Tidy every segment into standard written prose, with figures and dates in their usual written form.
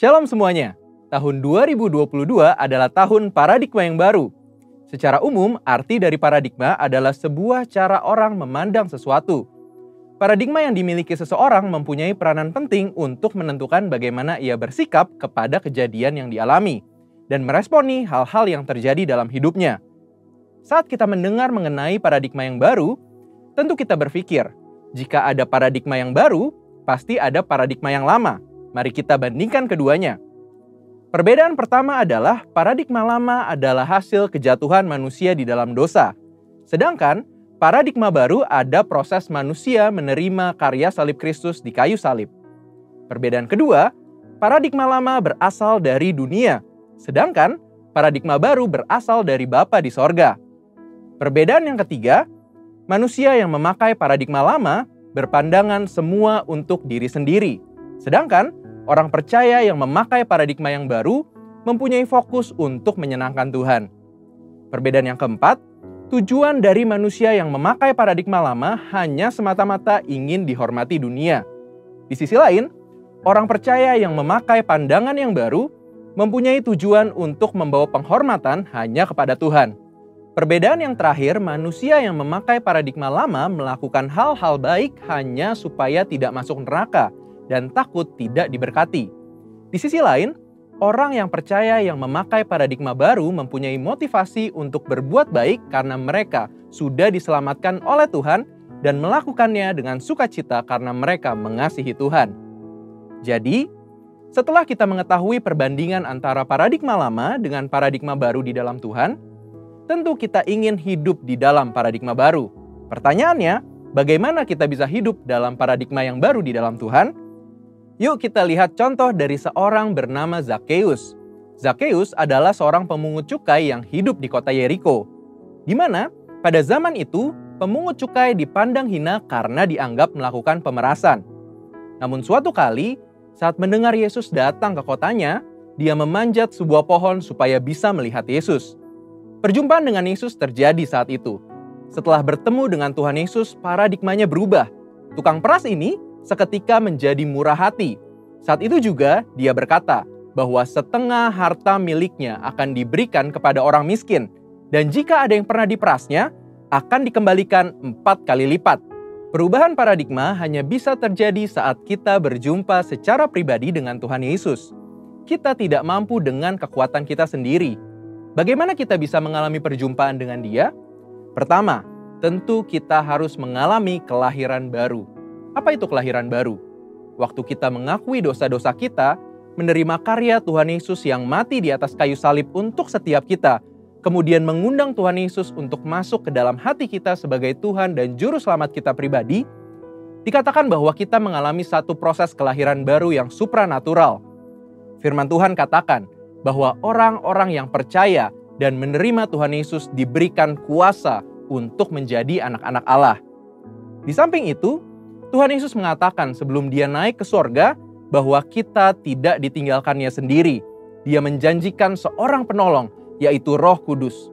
Shalom semuanya. Tahun 2022 adalah tahun paradigma yang baru. Secara umum, arti dari paradigma adalah sebuah cara orang memandang sesuatu. Paradigma yang dimiliki seseorang mempunyai peranan penting untuk menentukan bagaimana ia bersikap kepada kejadian yang dialami dan meresponi hal-hal yang terjadi dalam hidupnya. Saat kita mendengar mengenai paradigma yang baru, tentu kita berpikir, jika ada paradigma yang baru, pasti ada paradigma yang lama. Mari kita bandingkan keduanya. Perbedaan pertama adalah paradigma lama adalah hasil kejatuhan manusia di dalam dosa. Sedangkan paradigma baru ada proses manusia menerima karya salib Kristus di kayu salib. Perbedaan kedua, paradigma lama berasal dari dunia. Sedangkan paradigma baru berasal dari Bapa di sorga. Perbedaan yang ketiga, manusia yang memakai paradigma lama berpandangan semua untuk diri sendiri. Sedangkan orang percaya yang memakai paradigma yang baru mempunyai fokus untuk menyenangkan Tuhan. Perbedaan yang keempat, tujuan dari manusia yang memakai paradigma lama hanya semata-mata ingin dihormati dunia. Di sisi lain, orang percaya yang memakai pandangan yang baru mempunyai tujuan untuk membawa penghormatan hanya kepada Tuhan. Perbedaan yang terakhir, manusia yang memakai paradigma lama melakukan hal-hal baik hanya supaya tidak masuk neraka dan takut tidak diberkati. Di sisi lain, orang yang percaya yang memakai paradigma baru mempunyai motivasi untuk berbuat baik karena mereka sudah diselamatkan oleh Tuhan dan melakukannya dengan sukacita karena mereka mengasihi Tuhan. Jadi, setelah kita mengetahui perbandingan antara paradigma lama dengan paradigma baru di dalam Tuhan, tentu kita ingin hidup di dalam paradigma baru. Pertanyaannya, bagaimana kita bisa hidup dalam paradigma yang baru di dalam Tuhan? Yuk kita lihat contoh dari seorang bernama Zakheus. Zakheus adalah seorang pemungut cukai yang hidup di kota Yeriko, di mana pada zaman itu pemungut cukai dipandang hina karena dianggap melakukan pemerasan. Namun suatu kali, saat mendengar Yesus datang ke kotanya, dia memanjat sebuah pohon supaya bisa melihat Yesus. Perjumpaan dengan Yesus terjadi saat itu. Setelah bertemu dengan Tuhan Yesus, paradigmanya berubah. Tukang peras ini seketika menjadi murah hati. Saat itu juga dia berkata bahwa setengah harta miliknya akan diberikan kepada orang miskin. Dan jika ada yang pernah diperasnya, akan dikembalikan 4 kali lipat. Perubahan paradigma hanya bisa terjadi saat kita berjumpa secara pribadi dengan Tuhan Yesus. Kita tidak mampu dengan kekuatan kita sendiri. Bagaimana kita bisa mengalami perjumpaan dengan Dia? Pertama, tentu kita harus mengalami kelahiran baru. Apa itu kelahiran baru? Waktu kita mengakui dosa-dosa kita, menerima karya Tuhan Yesus yang mati di atas kayu salib untuk setiap kita, kemudian mengundang Tuhan Yesus untuk masuk ke dalam hati kita sebagai Tuhan dan Juru Selamat kita pribadi, dikatakan bahwa kita mengalami satu proses kelahiran baru yang supranatural. Firman Tuhan katakan bahwa orang-orang yang percaya dan menerima Tuhan Yesus diberikan kuasa untuk menjadi anak-anak Allah. Di samping itu, Tuhan Yesus mengatakan sebelum dia naik ke sorga bahwa kita tidak ditinggalkannya sendiri. Dia menjanjikan seorang penolong, yaitu Roh Kudus.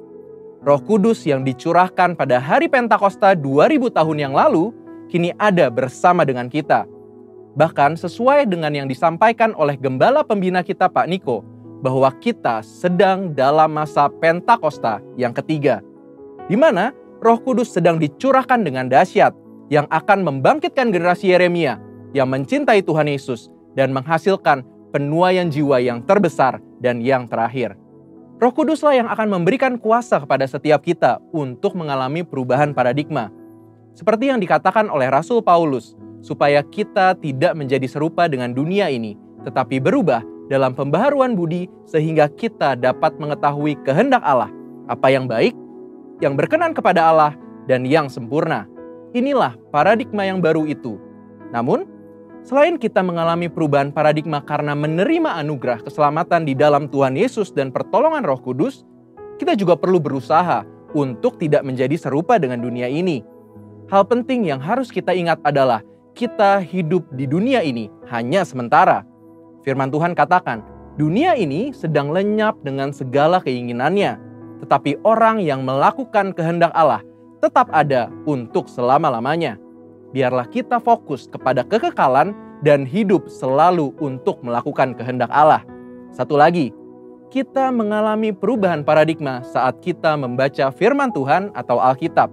Roh Kudus yang dicurahkan pada hari Pentakosta 2000 tahun yang lalu, kini ada bersama dengan kita. Bahkan sesuai dengan yang disampaikan oleh gembala pembina kita Pak Niko, bahwa kita sedang dalam masa Pentakosta yang ketiga, di mana Roh Kudus sedang dicurahkan dengan dahsyat, yang akan membangkitkan generasi Yeremia yang mencintai Tuhan Yesus dan menghasilkan penuaian jiwa yang terbesar dan yang terakhir. Roh Kuduslah yang akan memberikan kuasa kepada setiap kita untuk mengalami perubahan paradigma. Seperti yang dikatakan oleh Rasul Paulus, supaya kita tidak menjadi serupa dengan dunia ini, tetapi berubah dalam pembaharuan budi sehingga kita dapat mengetahui kehendak Allah, apa yang baik, yang berkenan kepada Allah, dan yang sempurna. Inilah paradigma yang baru itu. Namun, selain kita mengalami perubahan paradigma karena menerima anugerah keselamatan di dalam Tuhan Yesus dan pertolongan Roh Kudus, kita juga perlu berusaha untuk tidak menjadi serupa dengan dunia ini. Hal penting yang harus kita ingat adalah kita hidup di dunia ini hanya sementara. Firman Tuhan katakan, dunia ini sedang lenyap dengan segala keinginannya, tetapi orang yang melakukan kehendak Allah tetap ada untuk selama-lamanya. Biarlah kita fokus kepada kekekalan dan hidup selalu untuk melakukan kehendak Allah. Satu lagi, kita mengalami perubahan paradigma saat kita membaca firman Tuhan atau Alkitab.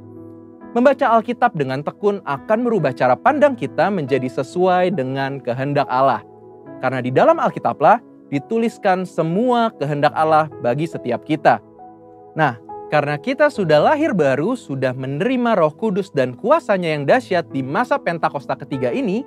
Membaca Alkitab dengan tekun akan merubah cara pandang kita menjadi sesuai dengan kehendak Allah. Karena di dalam Alkitablah dituliskan semua kehendak Allah bagi setiap kita. Nah, karena kita sudah lahir baru, sudah menerima Roh Kudus dan kuasanya yang dahsyat di masa Pentakosta ketiga ini,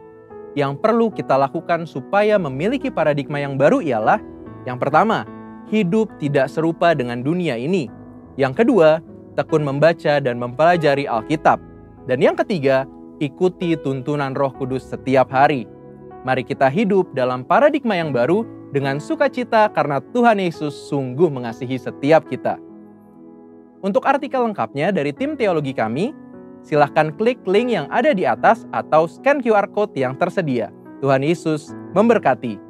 yang perlu kita lakukan supaya memiliki paradigma yang baru ialah, yang pertama, hidup tidak serupa dengan dunia ini. Yang kedua, tekun membaca dan mempelajari Alkitab. Dan yang ketiga, ikuti tuntunan Roh Kudus setiap hari. Mari kita hidup dalam paradigma yang baru dengan sukacita karena Tuhan Yesus sungguh mengasihi setiap kita. Untuk artikel lengkapnya dari tim teologi kami, silahkan klik link yang ada di atas atau scan QR Code yang tersedia. Tuhan Yesus memberkati.